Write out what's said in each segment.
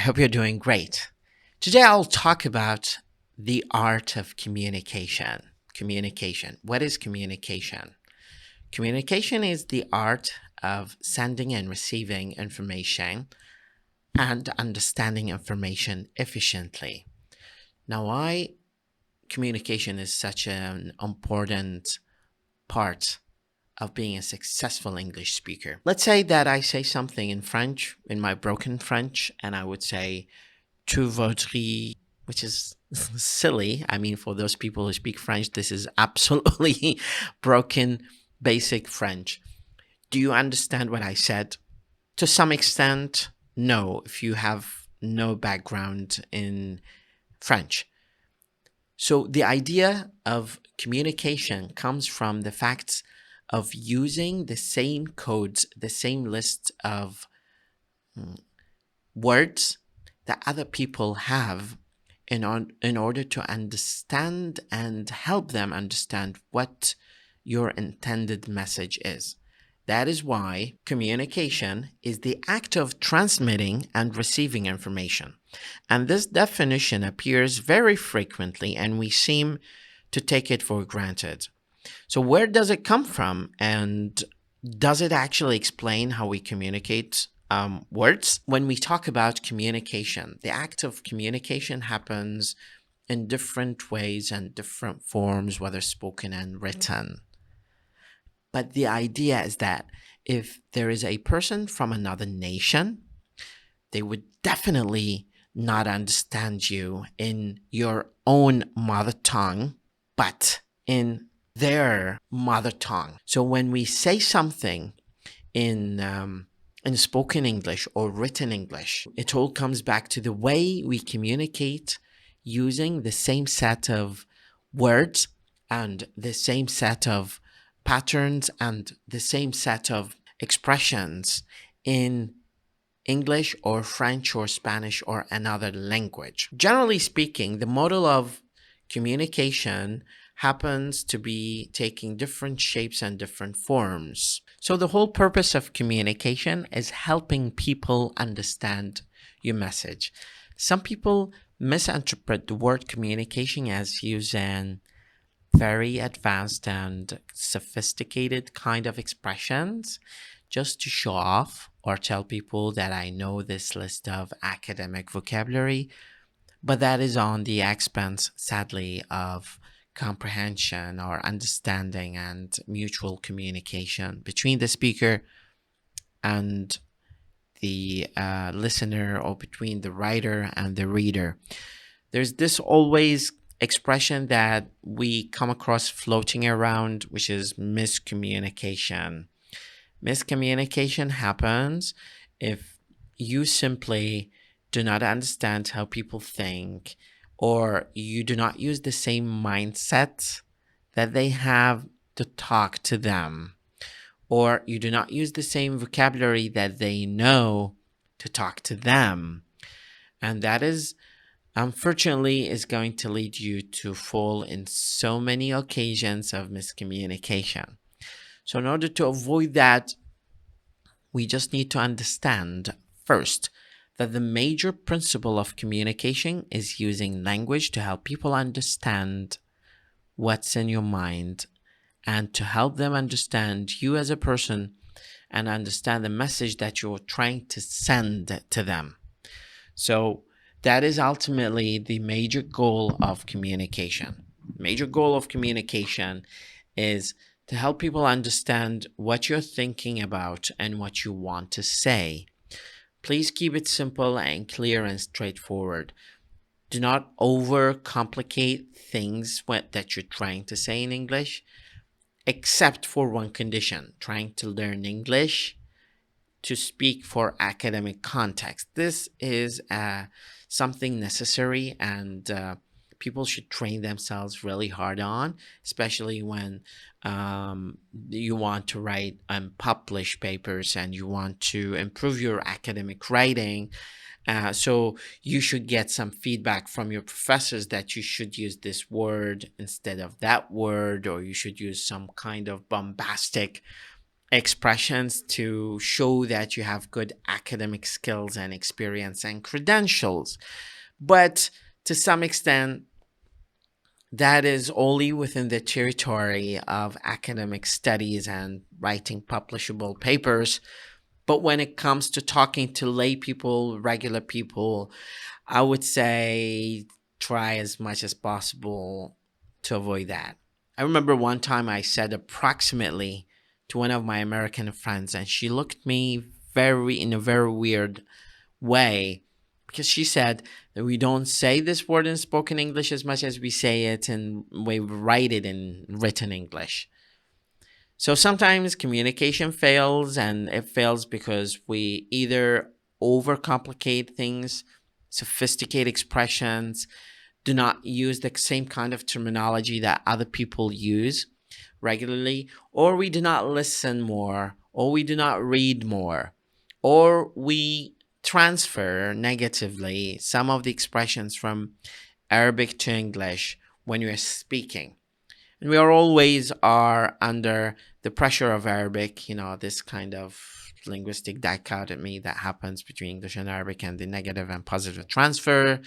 hope you're doing great. Today I'll talk about the art of communication. Communication. What is communication? Communication is the art of sending and receiving information and understanding information efficiently. Now, why communication is such an important part of being a successful English speaker? Let's say that I say something in French, in my broken French, and I would say, tu voudrais, which is silly. I mean, for those people who speak French, this is absolutely broken, basic French. Do you understand what I said? To some extent, no, if you have no background in French. So the idea of communication comes from the fact of using the same codes, the same list of words that other people have in order to understand and help them understand what your intended message is. That is why communication is the act of transmitting and receiving information. And this definition appears very frequently, and we seem to take it for granted. So, where does it come from? And does it actually explain how we communicate words? When we talk about communication, the act of communication happens in different ways and different forms, whether spoken and written. But the idea is that if there is a person from another nation, they would definitely not understand you in your own mother tongue, but in their mother tongue. So when we say something in spoken English or written English, it all comes back to the way we communicate using the same set of words and the same set of patterns and the same set of expressions in English or French or Spanish or another language. Generally speaking, the model of communication happens to be taking different shapes and different forms. So the whole purpose of communication is helping people understand your message. Some people misinterpret the word communication as using very advanced and sophisticated kind of expressions just to show off or tell people that I know this list of academic vocabulary, but that is on the expense, sadly, of comprehension or understanding and mutual communication between the speaker and the listener, or between the writer and the reader. There's this always expression that we come across floating around, which is miscommunication. Miscommunication happens if you simply do not understand how people think, or you do not use the same mindset that they have to talk to them, or you do not use the same vocabulary that they know to talk to them. And that is, unfortunately, is going to lead you to fall in so many occasions of miscommunication. So in order to avoid that, we just need to understand first that the major principle of communication is using language to help people understand what's in your mind and to help them understand you as a person and understand the message that you're trying to send to them. So that is ultimately the major goal of communication. Major goal of communication is to help people understand what you're thinking about and what you want to say. Please keep it simple and clear and straightforward. Do not overcomplicate things that you're trying to say in English, except for one condition: trying to learn English to speak for academic context. This is something necessary, and people should train themselves really hard on, especially when you want to write and publish papers and you want to improve your academic writing. So you should get some feedback from your professors that you should use this word instead of that word, or you should use some kind of bombastic expressions to show that you have good academic skills and experience and credentials. But to some extent, that is only within the territory of academic studies and writing publishable papers. But when it comes to talking to lay people, regular people, I would say try as much as possible to avoid that. I remember one time I said approximately to one of my American friends, and she looked at me in a very weird way, because she said that we don't say this word in spoken English as much as we say it and we write it in written English. So sometimes communication fails, and it fails because we either overcomplicate things, sophisticate expressions, do not use the same kind of terminology that other people use regularly, or we do not listen more, or we do not read more, or we transfer negatively some of the expressions from Arabic to English when we are speaking. And we are always under the pressure of Arabic, this kind of linguistic dichotomy that happens between English and Arabic, and the negative and positive transfer.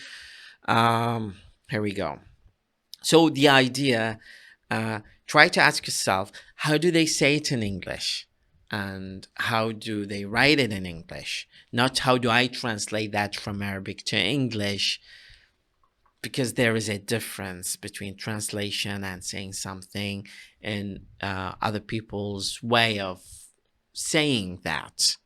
Here we go. So the idea, try to ask yourself, how do they say it in English? And how do they write it in English? Not how do I translate that from Arabic to English, because there is a difference between translation and saying something in other people's way of saying that.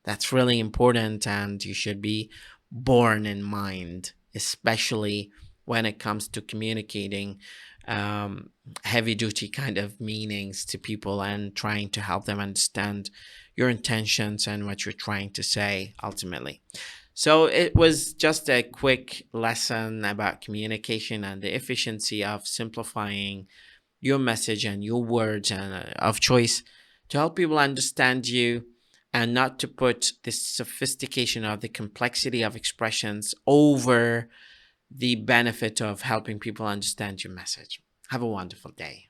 That's really important, and you should be borne in mind, especially when it comes to communicating heavy duty kind of meanings to people and trying to help them understand your intentions and what you're trying to say ultimately. So it was just a quick lesson about communication and the efficiency of simplifying your message and your words and of choice to help people understand you, and not to put the sophistication of the complexity of expressions over the benefit of helping people understand your message. Have a wonderful day.